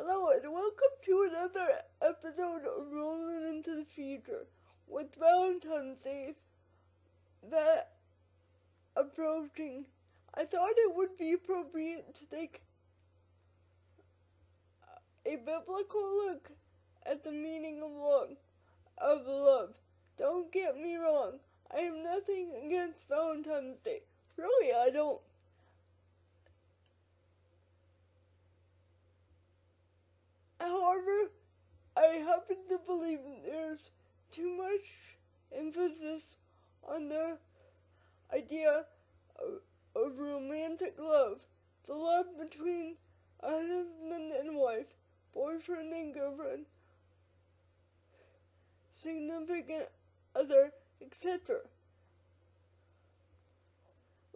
Hello and welcome to another episode of Rolin into the Future. With Valentine's Day that approaching, I thought it would be appropriate to take a biblical look at the meaning of love. Don't get me wrong, I have nothing against Valentine's Day. Really, I don't. However, I happen to believe there's too much emphasis on the idea of romantic love, the love between a husband and wife, boyfriend and girlfriend, significant other, etc.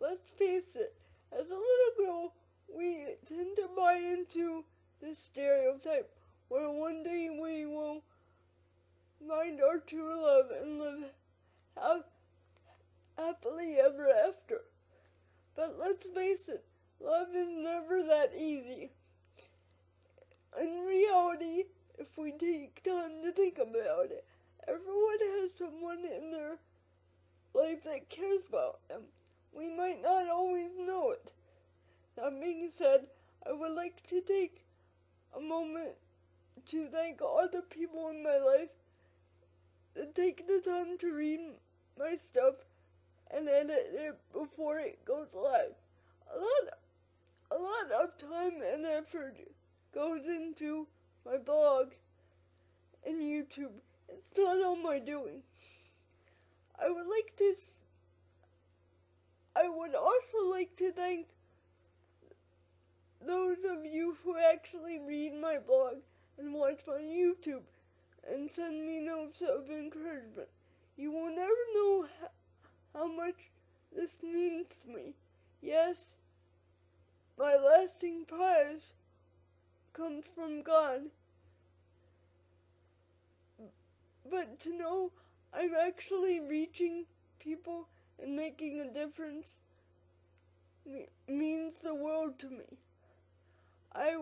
Let's face it, as a little girl, we tend to buy into this stereotype where one day we will find our true love and live happily ever after. But let's face it, love is never that easy. In reality, if we take time to think about it, everyone has someone in their life that cares about them. We might not always know it. That being said, I would like to take a moment to thank all the people in my life that take the time to read my stuff and edit it before it goes live. A lot of time and effort goes into my blog and YouTube. It's not all my doing. I would also like to thank those of you who actually read my blog and watch my YouTube and send me notes of encouragement. You will never know how much this means to me. Yes, my lasting prize comes from God, but to know I'm actually reaching people and making a difference means the world to me. I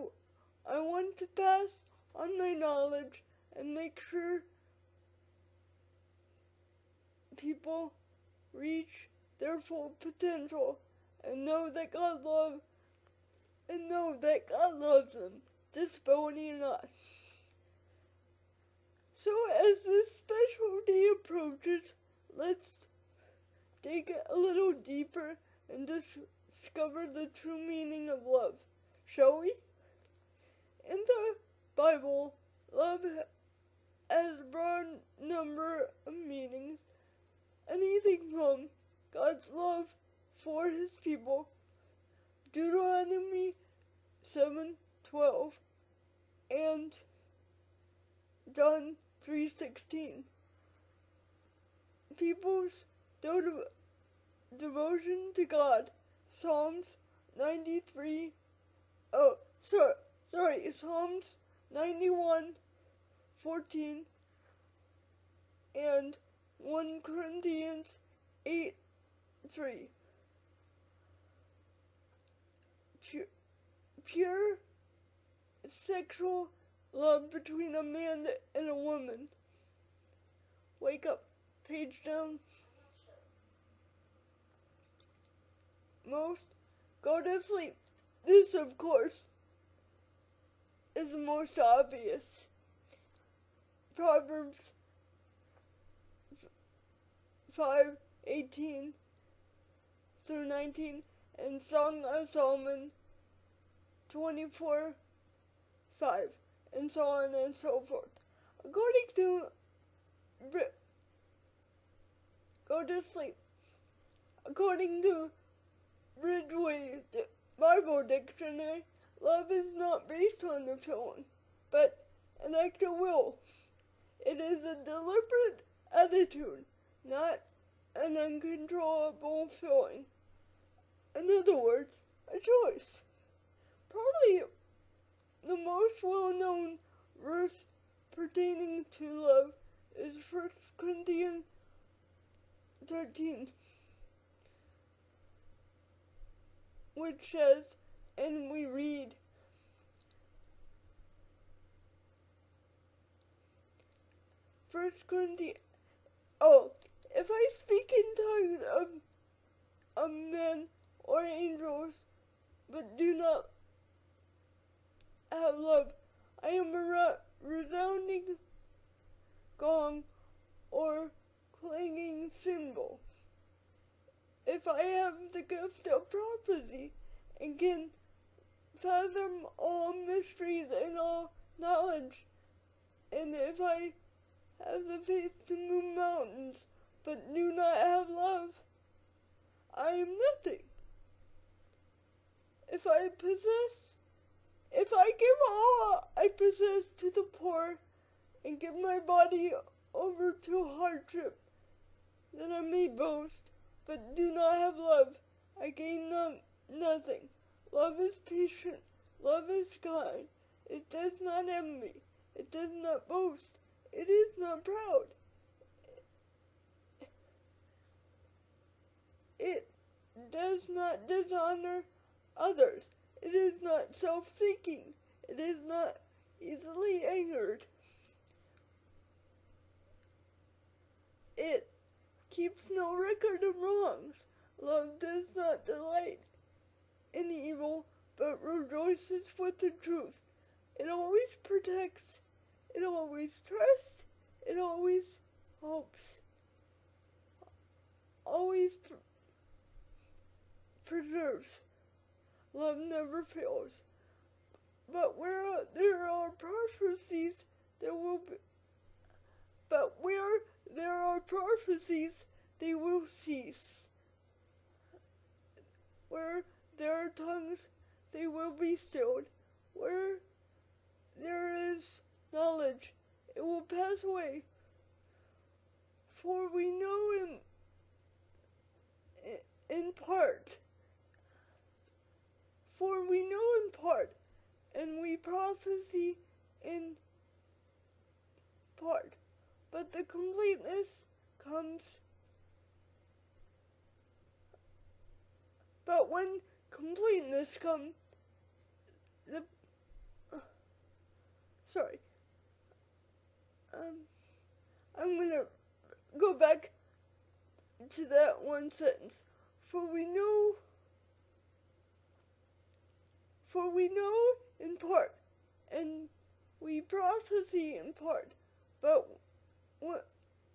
want to pass on my knowledge and make sure people reach their full potential and know that God loves them, disability or not. So as this special day approaches, let's dig a little deeper and discover the true meaning of love. Shall we? In the Bible, love has a broad number of meanings, anything from God's love for his people, Deuteronomy 7:12, and John 3:16. People's devotion to God, Psalms 93. Psalms 91:14 and 1 Corinthians 8:3. Pure sexual love between a man and a woman. Wake up, page down. Most go to sleep. This, of course, is the most obvious. Proverbs 5:18 through 19 and Song of Solomon 24:5 and so on and so forth. Go to sleep. According to Ridgway's Bible Dictionary, love is not based on the feeling, but an act of will. It is a deliberate attitude, not an uncontrollable feeling. In other words, a choice. Probably the most well-known verse pertaining to love is 1 Corinthians 13, which says, and we read, First Corinthians. Oh, if I speak in tongues of men or angels, but do not have love, I am a resounding gong or clanging cymbal. If I have the gift of prophecy and can fathom all mysteries and all knowledge, and if I have the faith to move mountains, but do not have love, I am nothing. If I give all I possess to the poor and give my body over to hardship, then I may boast, but do not have love, I gain nothing. Love is patient, love is kind, it does not envy, it does not boast, it is not proud. It does not dishonor others. It is not self-seeking. It is not easily angered. It keeps no record of wrongs. Love does not delight in evil, but rejoices with the truth. It always protects. It always trusts. It always hopes. Always preserves. Love never fails. But where there are prophecies, there will be. But where there are prophecies, they will cease. Where there are tongues, they will be stilled. Where there is knowledge, it will pass away. For we know in part. For we know in part, and we prophesy in part. But the completeness comes. But when completeness comes, I'm gonna go back to that one sentence. For we know in part, and we prophesy in part, but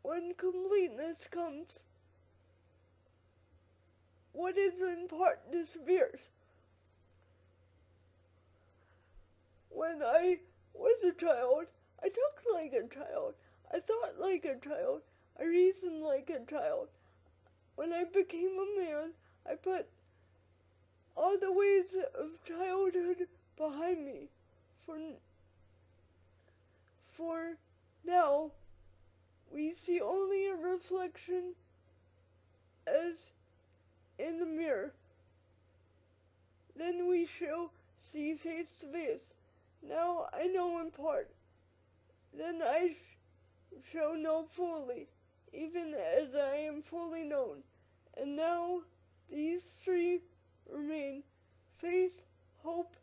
when completeness comes, what is in part disappears. When I was a child, I talked like a child, I thought like a child, I reasoned like a child. When I became a man, I put all the ways of childhood behind me. For now, we see only a reflection as in the mirror. Then we shall see face to face. Now I know in part. Then I shall know fully, even as I am fully known. And now these three remain: faith, hope,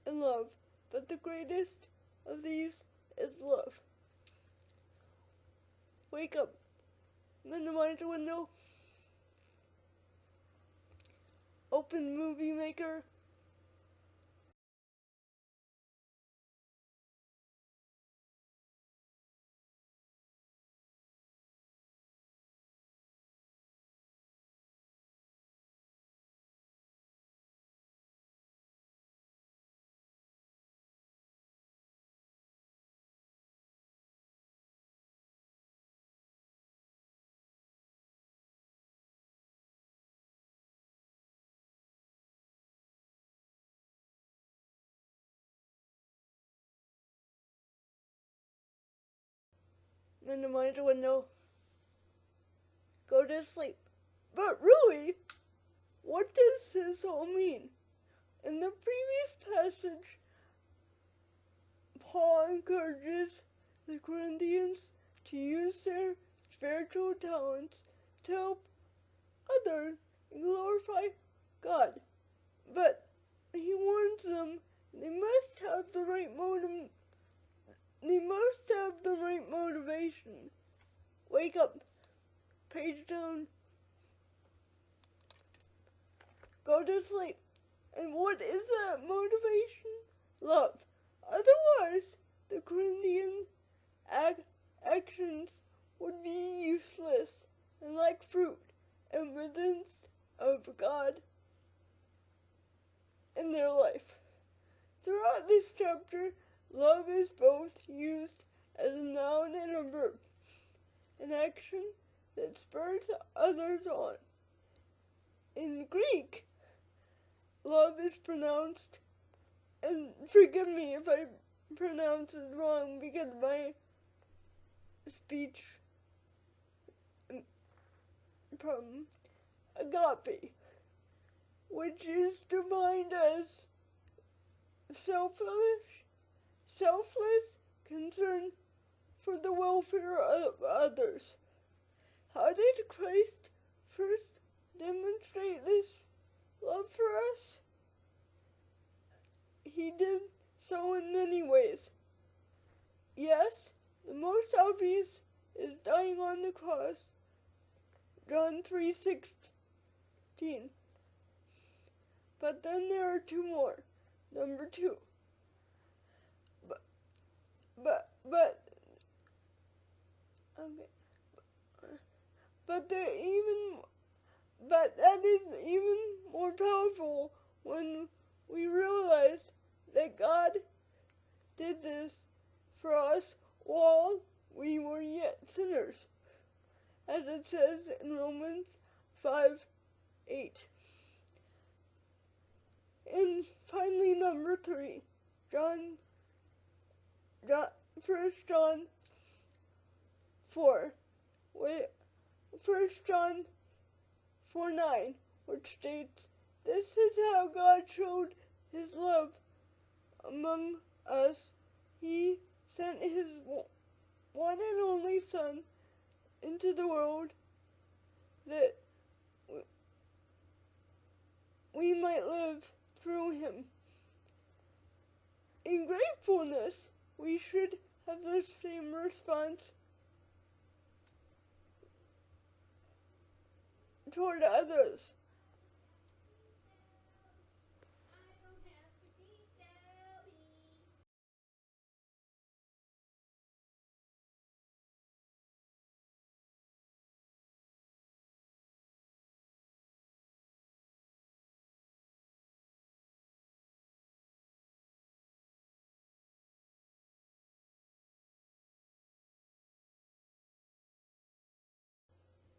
and love. But the greatest of these is love. Wake up. Minimize the window. Open Movie Maker. Minimize the window. Go to sleep. But really, what does this all mean? In the previous passage, Paul encourages the Corinthians to use their spiritual talents to help others and glorify God. But he warns them they must have the right motivation. Wake up, page down, go to sleep. And what is that motivation? Love. Otherwise, the Corinthian actions would be useless and like fruit, evidence of God in their life. Throughout this chapter, love is both used as a noun and a verb, an action that spurs others on. In Greek, love is pronounced, and forgive me if I pronounce it wrong because my speech problem, agape, which is defined as selfless concern for the welfare of others. How did Christ first demonstrate this love for us? He did so in many ways. Yes, the most obvious is dying on the cross, John 3:16. But then there are two more. Number 2. But that is even more powerful when we realize that God did this for us while we were yet sinners, as it says in Romans 5:8. And finally, number 3, 1 John 4, 1 John 4:9, which states, "This is how God showed his love among us. He sent his one and only Son into the world that we might live through him." In gratefulness, we should have the same response toward others.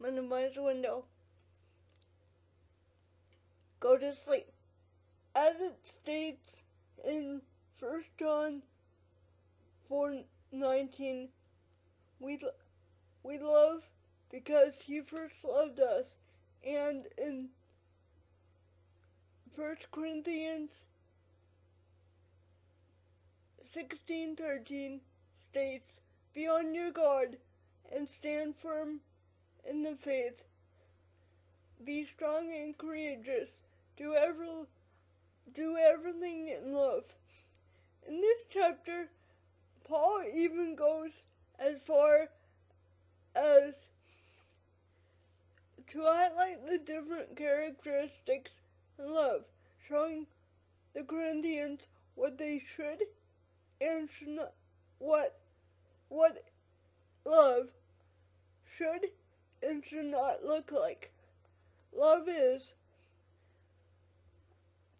Minimize window. Go to sleep. As it states in 1 John 4:19, we love because he first loved us. And in 1 Corinthians 16:13 states, "Be on your guard and stand firm in the faith. Be strong and courageous. Do everything in love." In this chapter, Paul even goes as far as to highlight the different characteristics in love, showing the Corinthians what they should and should not, what love should and should not look like. Love is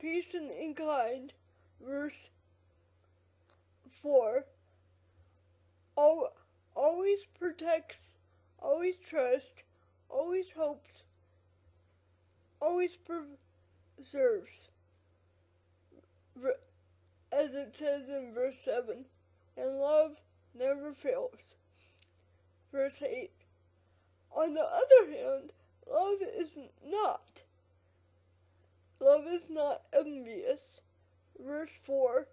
patient and kind, verse 4. Always protects, always trusts, always hopes, always preserves, as it says in verse 7. And love never fails. Verse 8. On the other hand, love is not envious. Verse 4.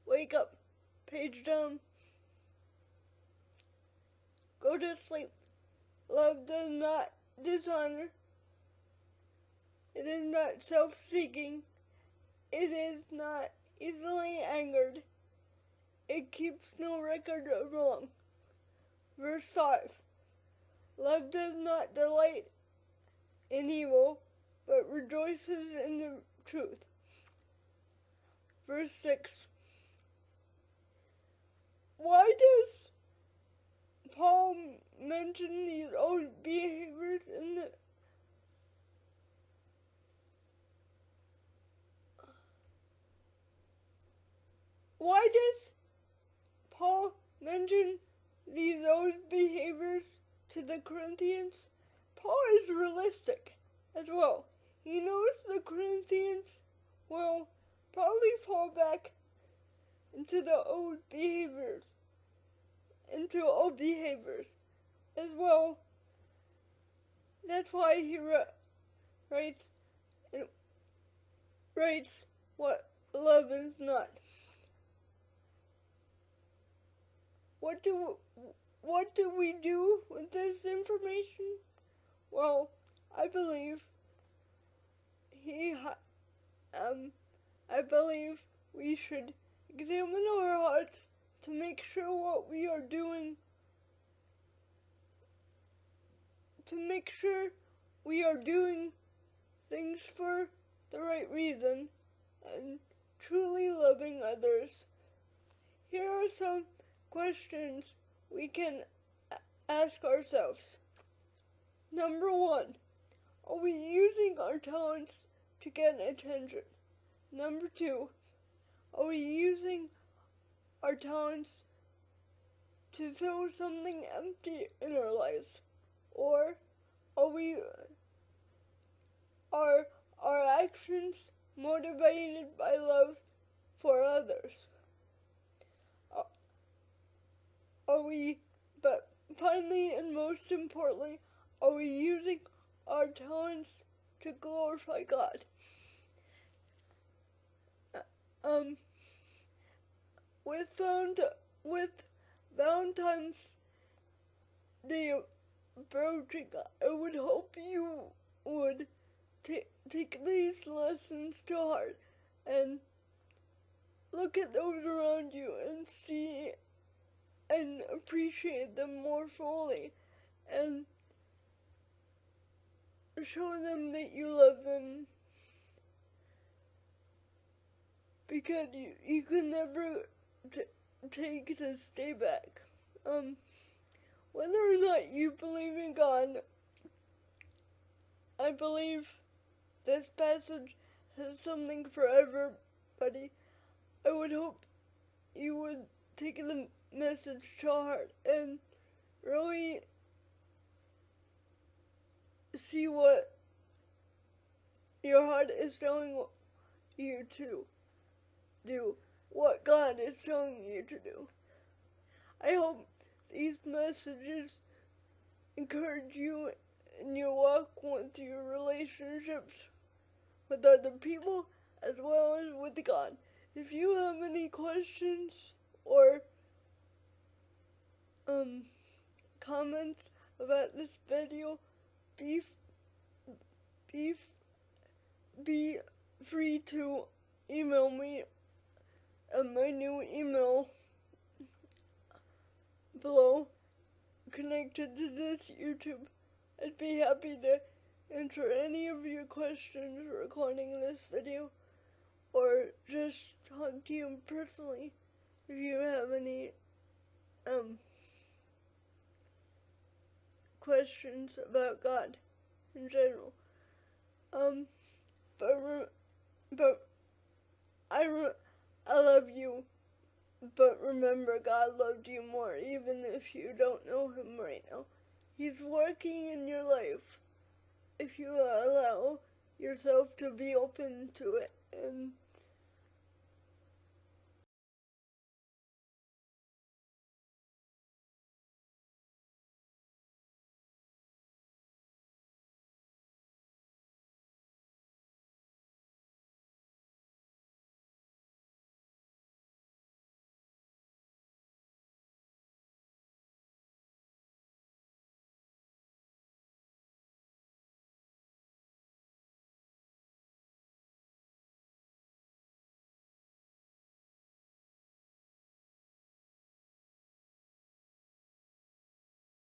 Wake up, page down, go to sleep. Love does not dishonor. It is not self-seeking. It is not easily angered. It keeps no record of wrong. Verse 5. Love does not delight in evil, but rejoices in the truth. Verse 6. Why does Paul mention these old behaviors in the Why does Paul mention these old behaviors to the Corinthians? Paul is realistic as well. He knows the Corinthians will probably fall back into old behaviors as well. That's why he writes what love is not. What do we do with this information? Well, I believe we should examine our hearts to make sure what we are doing, things for the right reason and truly loving others. Here are some questions we can ask ourselves. Number 1, are we using our talents to get attention? Number 2, are we using our talents to fill something empty in our lives? Or are our actions motivated by love for others? But finally and most importantly, are we using our talents to glorify God? With Valentine's Day approaching, I would hope you would take these lessons to heart and look at those around you and see and appreciate them more fully and show them that you love them, because you can never take this day back. Whether or not you believe in God, I believe this passage has something for everybody. I would hope you would take the message to heart and really see what your heart is telling you to do, what God is telling you to do. I hope these messages encourage you in your walk with your relationships with other people as well as with God. If you have any questions or comments about this video, be free to email me at my new email below connected to this YouTube. I'd be happy to answer any of your questions regarding this video, or just talk to you personally if you have any questions about God in general. But I love you, but remember, God loved you more, even if you don't know Him right now. He's working in your life if you allow yourself to be open to it and